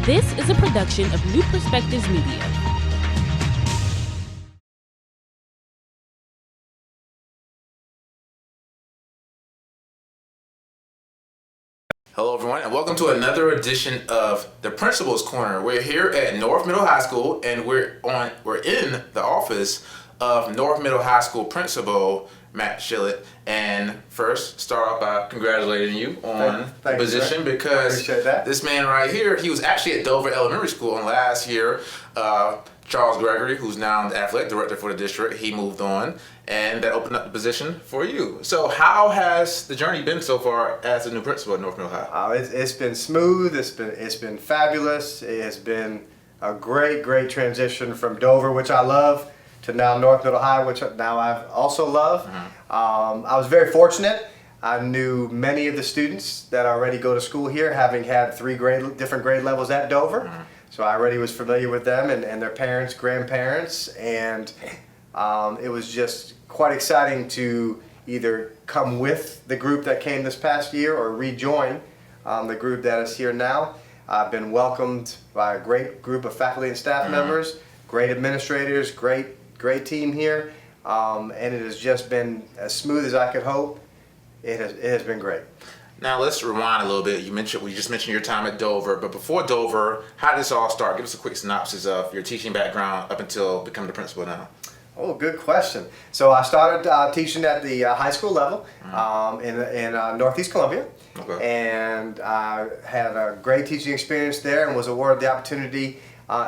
This is a production of New Perspectives Media. Hello everyone, and welcome to another edition of the Principal's Corner. We're here at North Middle High School, and we're in the office of North Middle High School Principal Matt Shillett. And first, start off by congratulating you on the position, because this man right here, he was actually at Dover Elementary School, and last year, Charles Gregory, who's now the athletic director for the district, he moved on, and that opened up the position for you. So how has the journey been so far as a new principal at North Middle High? It's been smooth. It's been fabulous. It has been a great transition from Dover, which I love, to now North Middle High, which now I also love. I was very fortunate. I knew many of the students that already go to school here, having had three different grade levels at Dover. So I already was familiar with them and their parents, grandparents, and it was just quite exciting to either come with the group that came this past year or rejoin the group that is here now. I've been welcomed by a great group of faculty and staff members, great administrators, great team here, and it has just been as smooth as I could hope. It has been great. Now let's rewind a little bit. We just mentioned your time at Dover, but before Dover, how did this all start? Give us a quick synopsis of your teaching background up until becoming the principal now. Oh, good question. So I started teaching at the high school level in Northeast Columbia, and I had a great teaching experience there and was awarded the opportunity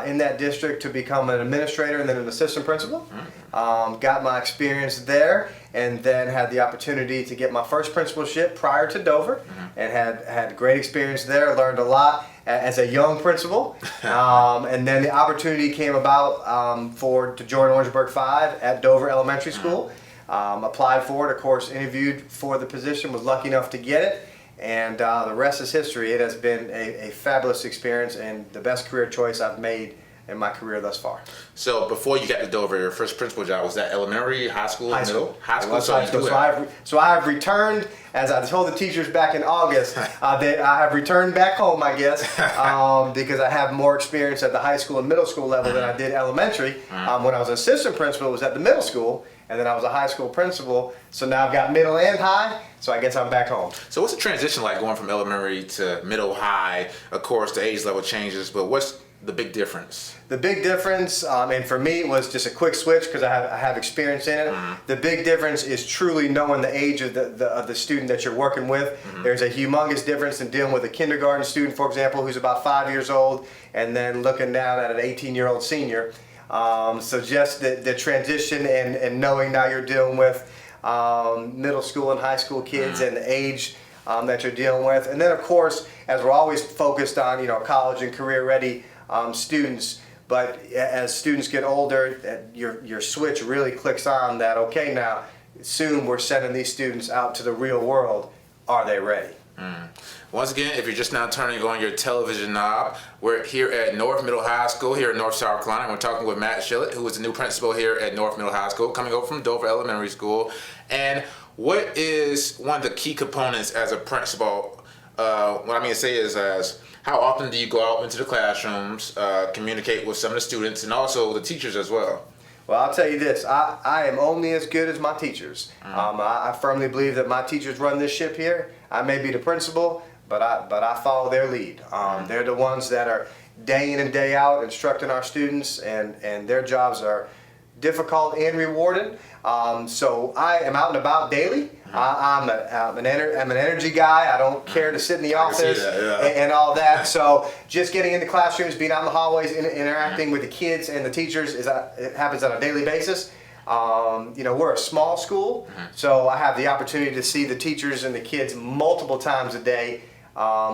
in that district to become an administrator and then an assistant principal. Got my experience there, and then had the opportunity to get my first principalship prior to Dover, and had great experience there. Learned a lot as a young principal, and then the opportunity came about to join Orangeburg 5 at Dover Elementary School. Applied for it, of course, interviewed for the position, was lucky enough to get it. And the rest is history. It has been a fabulous experience and the best career choice I've made in my career thus far. So before you got to Dover, your first principal job, was that elementary, high school, middle? High school. So I have returned, as I told the teachers back in August, I have returned back home, I guess, because I have more experience at the high school and middle school level than I did elementary. When I was assistant principal, it was at the middle school, and then I was a high school principal. So now I've got middle and high, so I guess I'm back home. So what's the transition like going from elementary to middle high? Of course, the age level changes, but what's the big difference? The big difference, and for me, it was just a quick switch because I have experience in it. The big difference is truly knowing the age of the student that you're working with. There's a humongous difference in dealing with a kindergarten student, for example, who's about 5 years old, and then looking down at an 18-year-old senior. So just the transition and knowing now you're dealing with middle school and high school kids and the age that you're dealing with. And then, of course, as we're always focused on, college and career-ready students, but as students get older, your switch really clicks on that, okay, now soon we're sending these students out to the real world. Are they ready? Once again, if you're just now turning on your television knob, we're here at North Middle High School here in North South Carolina. We're talking with Matt Shillett, who is the new principal here at North Middle High School, coming over from Dover Elementary School. And what is one of the key components as a principal? What I mean to say is, how often do you go out into the classrooms, communicate with some of the students and also the teachers as well? Well, I'll tell you this, I am only as good as my teachers. I firmly believe that my teachers run this ship here. I may be the principal, but I follow their lead. They're the ones that are day in and day out instructing our students, and their jobs are difficult and rewarding. So I am out and about daily. I'm an energy guy. I don't care to sit in the office and all that. So just getting into classrooms, being out in the hallways, interacting with the kids and the teachers, it happens on a daily basis. We're a small school, so I have the opportunity to see the teachers and the kids multiple times a day,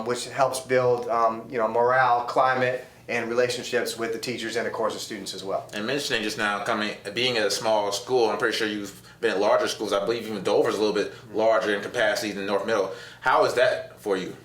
which helps build morale, climate, and relationships with the teachers and, of course, the students as well. And mentioning just now being at a small school, I'm pretty sure you've been at larger schools. I believe even Dover's a little bit larger in capacity than North Middle. How is that for you?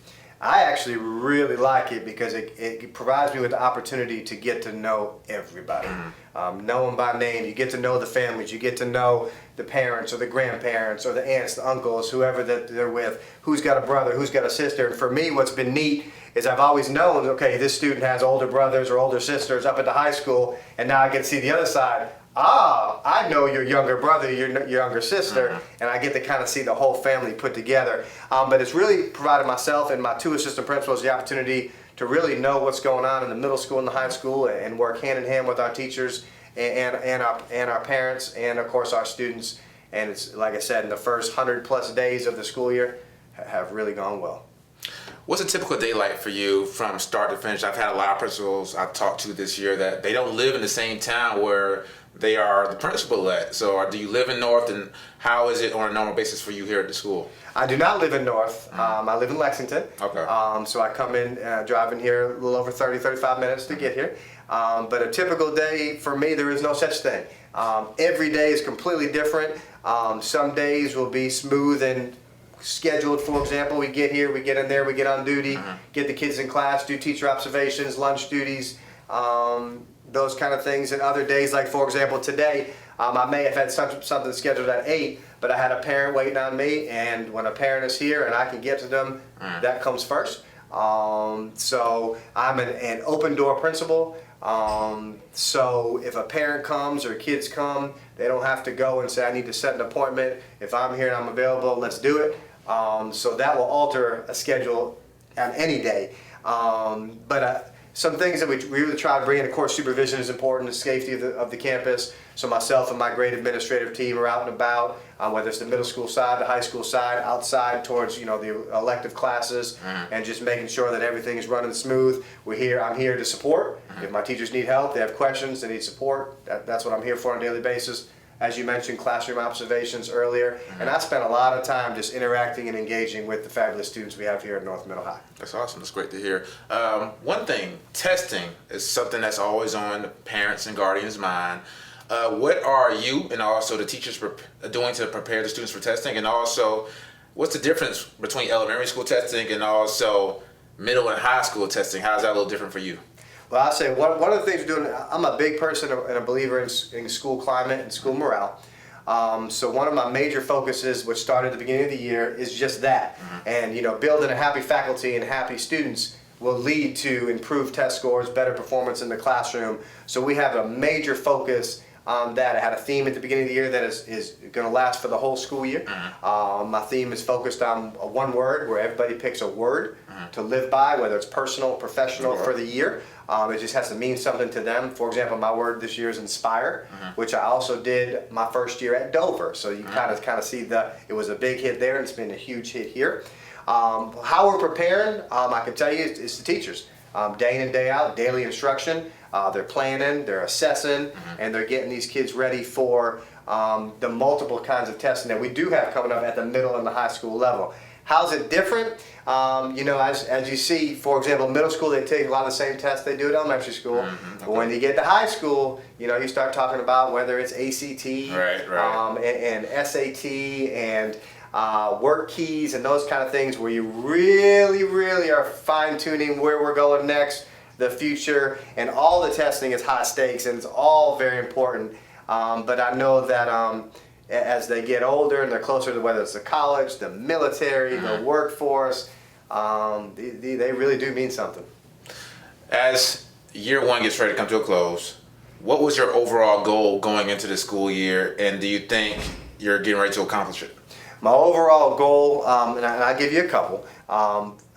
I actually really like it because it provides me with the opportunity to get to know everybody. Know them by name. You get to know the families. You get to know the parents or the grandparents or the aunts, the uncles, whoever that they're with, who's got a brother, who's got a sister. And for me, what's been neat is I've always known, okay, this student has older brothers or older sisters up at the high school, and now I get to see the other side. I know your younger brother, your younger sister, and I get to kind of see the whole family put together. But it's really provided myself and my 2 assistant principals the opportunity to really know what's going on in the middle school and the high school, and work hand in hand with our teachers and our parents, and of course our students. And it's, like I said, in the first 100+ days of the school year have really gone well. What's a typical day like for you from start to finish? I've had a lot of principals I've talked to this year that they don't live in the same town where they are the principal at. So do you live in North, and how is it on a normal basis for you here at the school? I do not live in North. I live in Lexington. Okay. So I come in, driving here a little over 35 minutes to get here. But a typical day for me, there is no such thing. Every day is completely different. Some days will be smooth and scheduled. For example, we get here, we get in there, we get on duty, get the kids in class, do teacher observations, lunch duties, those kind of things. And other days, like for example today, I may have had something scheduled at 8, but I had a parent waiting on me, and when a parent is here and I can get to them, that comes first. So I'm an open door principal. So if a parent comes or kids come, they don't have to go and say, I need to set an appointment. If I'm here and I'm available, let's do it. So that will alter a schedule on any day. But some things that we really try to bring in, of course, supervision is important, the safety of the campus. So myself and my great administrative team are out and about, whether it's the middle school side, the high school side, outside towards the elective classes, and just making sure that everything is running smooth. I'm here to support. If my teachers need help, they have questions, they need support, that's what I'm here for on a daily basis. As you mentioned, classroom observations earlier, and I spent a lot of time just interacting and engaging with the fabulous students we have here at North Middle High. That's awesome. That's great to hear. One thing, testing is something that's always on the parents' and guardians' mind. What are you and also the teachers doing to prepare the students for testing? And also, what's the difference between elementary school testing and also middle and high school testing? How is that a little different for you? Well, I'll say one of the things we're doing, I'm a big person and a believer in school climate and school morale. So one of my major focuses, which started at the beginning of the year, is just that. And building a happy faculty and happy students will lead to improved test scores, better performance in the classroom. So we have a major focus on that. I had a theme at the beginning of the year that is going to last for the whole school year. My theme is focused on one word, where everybody picks a word to live by, whether it's personal, professional, for the year. It just has to mean something to them. For example, my word this year is inspire, which I also did my first year at Dover. So you kind of see it was a big hit there, and it's been a huge hit here. How we're preparing, I can tell you, it's the teachers. Day in and day out, daily instruction. They're planning, they're assessing, and they're getting these kids ready for the multiple kinds of testing that we do have coming up at the middle and the high school level. How's it different? As you see, for example, middle school, they take a lot of the same tests they do at elementary school. But when you get to high school, you start talking about whether it's ACT and SAT and work keys and those kind of things, where you really, really are fine-tuning where we're going next, the future, and all the testing is high stakes, and it's all very important. But I know that as they get older and they're closer to whether it's the college, the military, the workforce, they really do mean something. As year one gets ready to come to a close, what was your overall goal going into the school year, and do you think you're getting ready to accomplish it? My overall goal, and I'll give you a couple,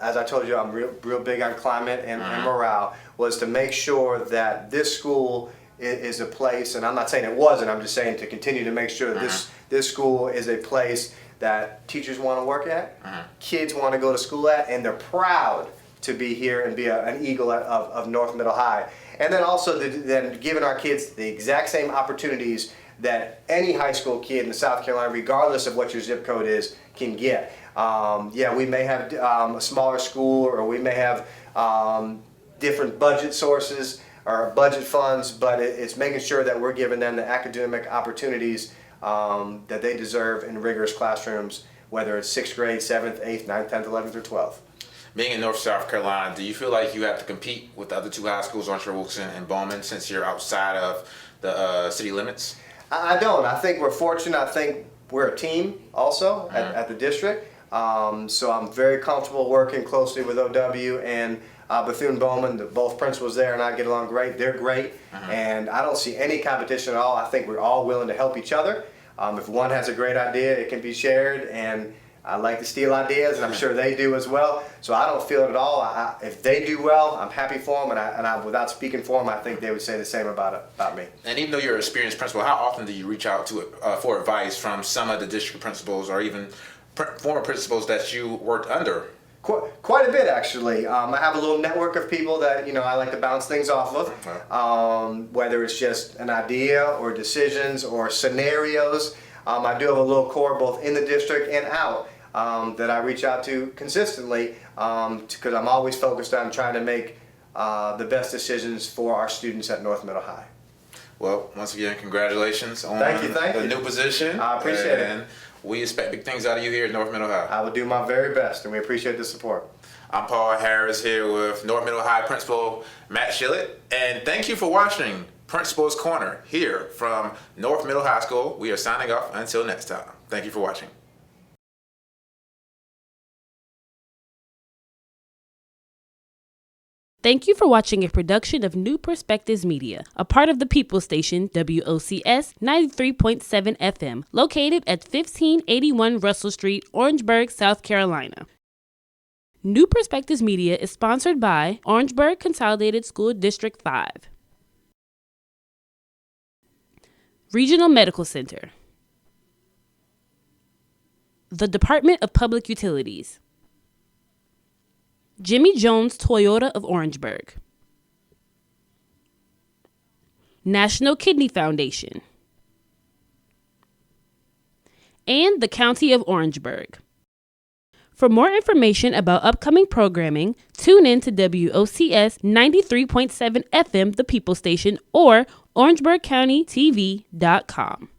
as I told you, I'm real big on climate and morale, was to make sure that this school is a place, and I'm not saying it wasn't, I'm just saying to continue to make sure that this school is a place that teachers want to work at, kids want to go to school at, and they're proud to be here and be an Eagle of North Middle High. And then also then giving our kids the exact same opportunities that any high school kid in South Carolina, regardless of what your zip code is, can get. We may have a smaller school, or we may have different budget sources or budget funds, but it's making sure that we're giving them the academic opportunities that they deserve in rigorous classrooms, whether it's 6th grade, 7th, 8th, 9th, 10th, 11th, or 12th. Being in North South Carolina, do you feel like you have to compete with the other two high schools, Orangeburg, Wilson, and Bowman, since you're outside of the city limits? I don't. I think we're fortunate. I think we're a team also at the district. So I'm very comfortable working closely with OW and Bethune-Bowman. Both principals there and I get along great. They're great. And I don't see any competition at all. I think we're all willing to help each other. If one has a great idea, it can be shared, and I like to steal ideas, and I'm sure they do as well. So I don't feel it at all. If they do well, I'm happy for them, and I, without speaking for them, I think they would say the same about me. And even though you're an experienced principal, how often do you reach out to for advice from some of the district principals or even former principals that you worked under? Quite a bit, actually. I have a little network of people that I like to bounce things off of, whether it's just an idea or decisions or scenarios. I do have a little core both in the district and out that I reach out to consistently because I'm always focused on trying to make the best decisions for our students at North Middle High. Well, once again, congratulations on thank the you. new position. I appreciate it. And we expect big things out of you here at North Middle High. I will do my very best, and we appreciate the support. I'm Paul Harris here with North Middle High Principal Matt Shillett, and thank you for watching Principal's Corner here from North Middle High School. We are signing off until next time. Thank you for watching. Thank you for watching a production of New Perspectives Media, a part of the People Station, WOCS 93.7 FM, located at 1581 Russell Street, Orangeburg, South Carolina. New Perspectives Media is sponsored by Orangeburg Consolidated School District 5, Regional Medical Center, the Department of Public Utilities, Jimmy Jones Toyota of Orangeburg, National Kidney Foundation, and the County of Orangeburg. For more information about upcoming programming, tune in to WOCS 93.7 FM, the People Station, or OrangeburgCountyTV.com.